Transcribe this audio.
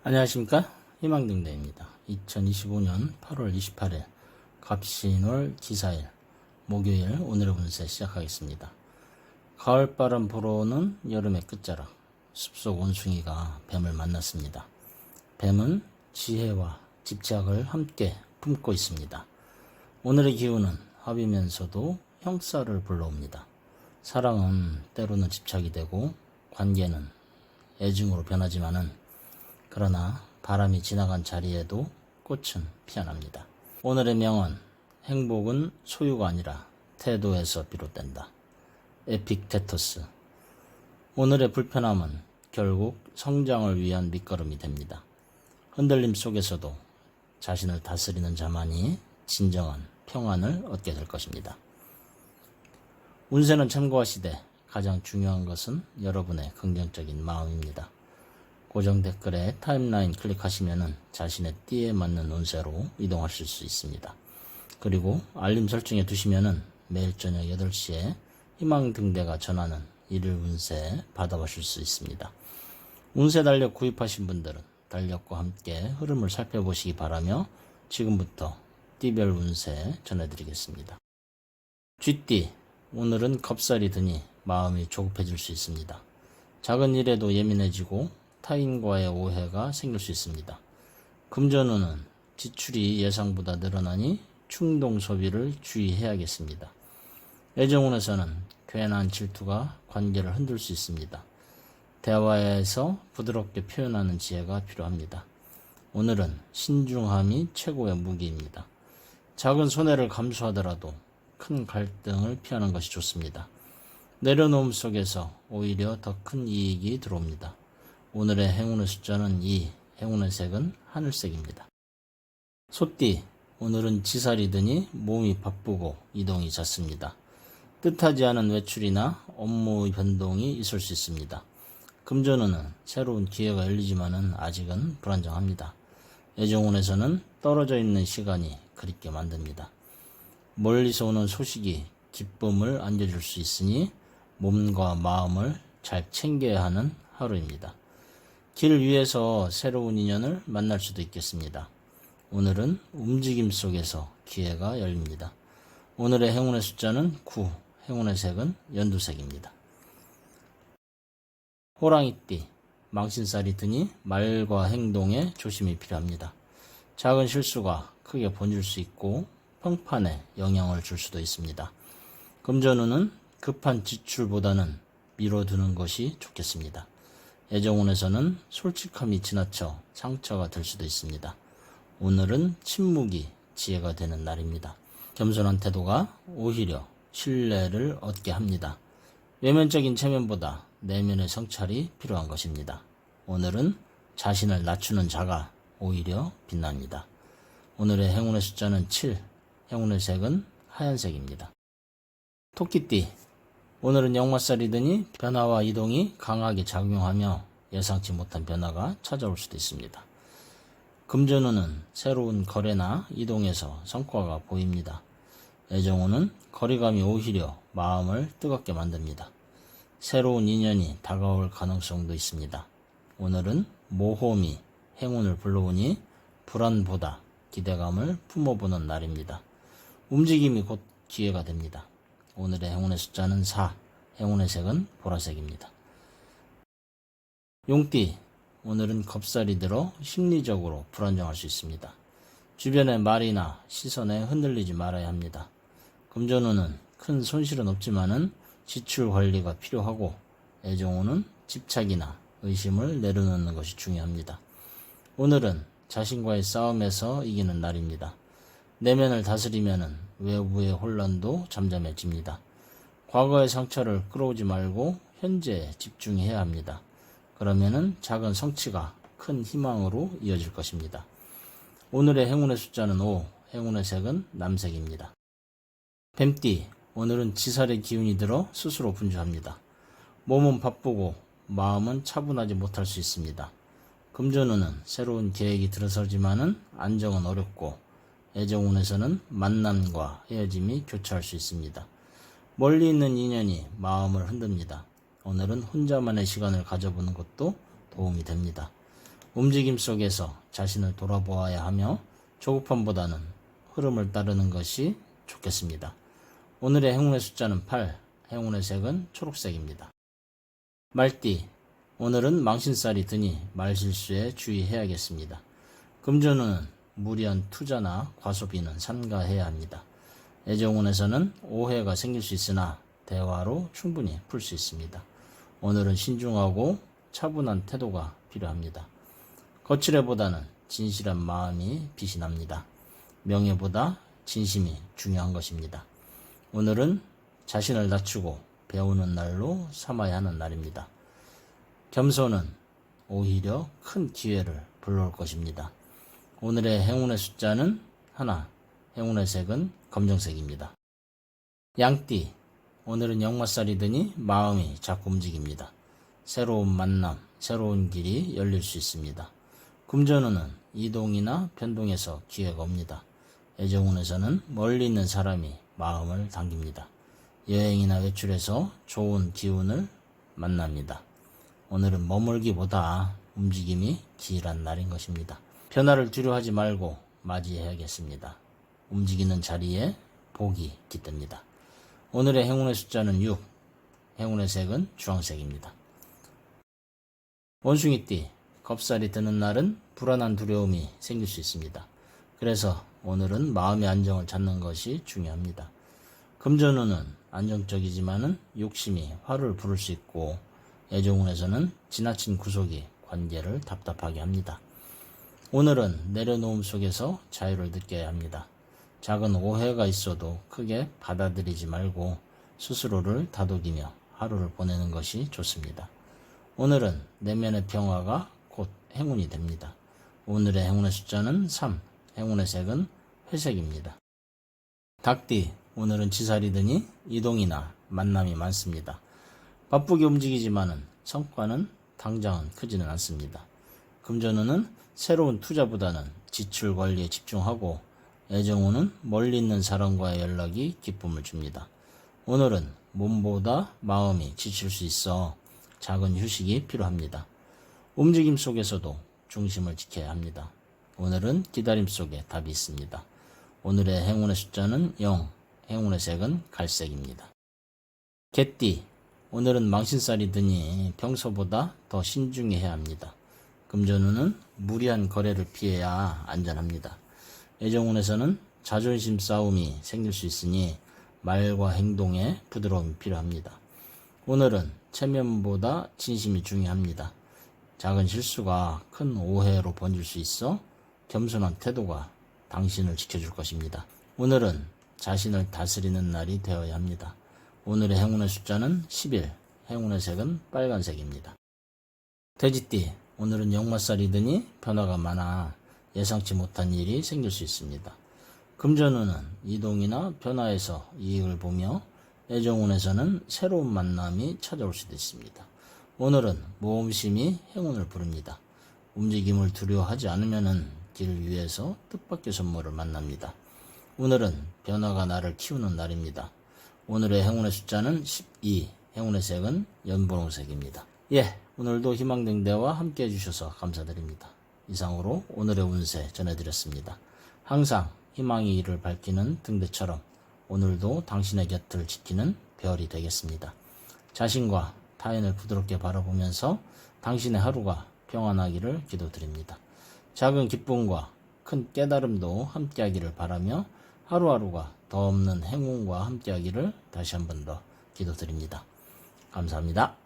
안녕하십니까, 희망등대입니다. 2025년 8월 28일 갑신월 기사일 목요일 오늘의 운세 시작하겠습니다. 가을바람 불어오는 여름의 끝자락, 숲속 원숭이가 뱀을 만났습니다. 뱀은 지혜와 집착을 함께 품고 있습니다. 오늘의 기운은 합이면서도 형사를 불러옵니다. 사랑은 때로는 집착이 되고 관계는 애증으로 변하지만은 그러나 바람이 지나간 자리에도 꽃은 피어납니다. 오늘의 명언, 행복은 소유가 아니라 태도에서 비롯된다. 에픽테토스. 오늘의 불편함은 결국 성장을 위한 밑거름이 됩니다. 흔들림 속에서도 자신을 다스리는 자만이 진정한 평안을 얻게 될 것입니다. 운세는 참고하시되 가장 중요한 것은 여러분의 긍정적인 마음입니다. 고정 댓글에 타임라인 클릭하시면 자신의 띠에 맞는 운세로 이동하실 수 있습니다. 그리고 알림 설정해 두시면 매일 저녁 8시에 희망등대가 전하는 일일 운세 받아보실 수 있습니다. 운세 달력 구입하신 분들은 달력과 함께 흐름을 살펴보시기 바라며 지금부터 띠별 운세 전해드리겠습니다. 쥐띠, 오늘은 겁살이 드니 마음이 조급해질 수 있습니다. 작은 일에도 예민해지고 타인과의 오해가 생길 수 있습니다. 금전운은 지출이 예상보다 늘어나니 충동 소비를 주의해야겠습니다. 애정운에서는 괜한 질투가 관계를 흔들 수 있습니다. 대화에서 부드럽게 표현하는 지혜가 필요합니다. 오늘은 신중함이 최고의 무기입니다. 작은 손해를 감수하더라도 큰 갈등을 피하는 것이 좋습니다. 내려놓음 속에서 오히려 더 큰 이익이 들어옵니다. 오늘의 행운의 숫자는 2, 행운의 색은 하늘색입니다. 소띠, 오늘은 지살이 드니 몸이 바쁘고 이동이 잦습니다. 뜻하지 않은 외출이나 업무 변동이 있을 수 있습니다. 금전운은 새로운 기회가 열리지만은 아직은 불안정합니다. 애정운에서는 떨어져 있는 시간이 그립게 만듭니다. 멀리서 오는 소식이 기쁨을 안겨줄 수 있으니 몸과 마음을 잘 챙겨야 하는 하루입니다. 길 위에서 새로운 인연을 만날 수도 있겠습니다. 오늘은 움직임 속에서 기회가 열립니다. 오늘의 행운의 숫자는 9, 행운의 색은 연두색입니다. 호랑이띠, 망신살이 드니 말과 행동에 조심이 필요합니다. 작은 실수가 크게 번질 수 있고 평판에 영향을 줄 수도 있습니다. 금전운은 급한 지출보다는 미뤄두는 것이 좋겠습니다. 애정운에서는 솔직함이 지나쳐 상처가 될 수도 있습니다. 오늘은 침묵이 지혜가 되는 날입니다. 겸손한 태도가 오히려 신뢰를 얻게 합니다. 외면적인 체면보다 내면의 성찰이 필요한 것입니다. 오늘은 자신을 낮추는 자가 오히려 빛납니다. 오늘의 행운의 숫자는 7, 행운의 색은 하얀색입니다. 토끼띠, 오늘은 역마살이 드니 변화와 이동이 강하게 작용하며 예상치 못한 변화가 찾아올 수도 있습니다. 금전운은 새로운 거래나 이동에서 성과가 보입니다. 애정운은 거리감이 오히려 마음을 뜨겁게 만듭니다. 새로운 인연이 다가올 가능성도 있습니다. 오늘은 모험이 행운을 불러오니 불안보다 기대감을 품어보는 날입니다. 움직임이 곧 기회가 됩니다. 오늘의 행운의 숫자는 4, 행운의 색은 보라색입니다. 용띠, 오늘은 겁살이 들어 심리적으로 불안정할 수 있습니다. 주변의 말이나 시선에 흔들리지 말아야 합니다. 금전운은 큰 손실은 없지만은 지출 관리가 필요하고 애정운은 집착이나 의심을 내려놓는 것이 중요합니다. 오늘은 자신과의 싸움에서 이기는 날입니다. 내면을 다스리면은 외부의 혼란도 잠잠해집니다. 과거의 상처를 끌어오지 말고 현재에 집중해야 합니다. 그러면은 작은 성취가 큰 희망으로 이어질 것입니다. 오늘의 행운의 숫자는 5, 행운의 색은 남색입니다. 뱀띠, 오늘은 지살의 기운이 들어 스스로 분주합니다. 몸은 바쁘고 마음은 차분하지 못할 수 있습니다. 금전운은 새로운 계획이 들어서지만은 안정은 어렵고 애정운에서는 만남과 헤어짐이 교차할 수 있습니다. 멀리 있는 인연이 마음을 흔듭니다. 오늘은 혼자만의 시간을 가져보는 것도 도움이 됩니다. 움직임 속에서 자신을 돌아보아야 하며 조급함보다는 흐름을 따르는 것이 좋겠습니다. 오늘의 행운의 숫자는 8, 행운의 색은 초록색입니다. 말띠, 오늘은 망신살이 드니 말실수에 주의해야겠습니다. 금전운은 무리한 투자나 과소비는 삼가해야 합니다. 애정운에서는 오해가 생길 수 있으나 대화로 충분히 풀 수 있습니다. 오늘은 신중하고 차분한 태도가 필요합니다. 거칠애보다는 진실한 마음이 빛이 납니다. 명예보다 진심이 중요한 것입니다. 오늘은 자신을 낮추고 배우는 날로 삼아야 하는 날입니다. 겸손은 오히려 큰 기회를 불러올 것입니다. 오늘의 행운의 숫자는 1, 행운의 색은 검정색입니다. 양띠, 오늘은 역마살이 드니 마음이 자꾸 움직입니다. 새로운 만남, 새로운 길이 열릴 수 있습니다. 금전운은 이동이나 변동에서 기회가 옵니다. 애정운에서는 멀리 있는 사람이 마음을 당깁니다. 여행이나 외출에서 좋은 기운을 만납니다. 오늘은 머물기보다 움직임이 기일한 날인 것입니다. 변화를 두려워하지 말고 맞이해야겠습니다. 움직이는 자리에 복이 깃듭니다. 오늘의 행운의 숫자는 6, 행운의 색은 주황색입니다. 원숭이띠, 겁살이 드는 날은 불안한 두려움이 생길 수 있습니다. 그래서 오늘은 마음의 안정을 찾는 것이 중요합니다. 금전운은 안정적이지만은 욕심이 화를 부를 수 있고 애정운에서는 지나친 구속이 관계를 답답하게 합니다. 오늘은 내려놓음 속에서 자유를 느껴야 합니다. 작은 오해가 있어도 크게 받아들이지 말고 스스로를 다독이며 하루를 보내는 것이 좋습니다. 오늘은 내면의 평화가 곧 행운이 됩니다. 오늘의 행운의 숫자는 3, 행운의 색은 회색입니다. 닭띠, 오늘은 지살이 드니 이동이나 만남이 많습니다. 바쁘게 움직이지만은 성과는 당장은 크지는 않습니다. 금전운은 새로운 투자보다는 지출 관리에 집중하고 애정운은 멀리 있는 사람과의 연락이 기쁨을 줍니다. 오늘은 몸보다 마음이 지칠 수 있어 작은 휴식이 필요합니다. 움직임 속에서도 중심을 지켜야 합니다. 오늘은 기다림 속에 답이 있습니다. 오늘의 행운의 숫자는 0, 행운의 색은 갈색입니다. 개띠, 오늘은 망신살이 드니 평소보다 더 신중해야 합니다. 금전운은 무리한 거래를 피해야 안전합니다. 애정운에서는 자존심 싸움이 생길 수 있으니 말과 행동에 부드러움이 필요합니다. 오늘은 체면보다 진심이 중요합니다. 작은 실수가 큰 오해로 번질 수 있어 겸손한 태도가 당신을 지켜줄 것입니다. 오늘은 자신을 다스리는 날이 되어야 합니다. 오늘의 행운의 숫자는 11, 행운의 색은 빨간색입니다. 돼지띠, 오늘은 역마살이 드니 변화가 많아 예상치 못한 일이 생길 수 있습니다. 금전운은 이동이나 변화에서 이익을 보며 애정운에서는 새로운 만남이 찾아올 수도 있습니다. 오늘은 모험심이 행운을 부릅니다. 움직임을 두려워하지 않으면 길 위에서 뜻밖의 선물을 만납니다. 오늘은 변화가 나를 키우는 날입니다. 오늘의 행운의 숫자는 12, 행운의 색은 연분홍색입니다. 오늘도 희망등대와 함께 해주셔서 감사드립니다. 이상으로 오늘의 운세 전해드렸습니다. 항상 희망의 일을 밝히는 등대처럼 오늘도 당신의 곁을 지키는 별이 되겠습니다. 자신과 타인을 부드럽게 바라보면서 당신의 하루가 평안하기를 기도드립니다. 작은 기쁨과 큰 깨달음도 함께하기를 바라며 하루하루가 더 없는 행운과 함께하기를 다시 한 번 더 기도드립니다. 감사합니다.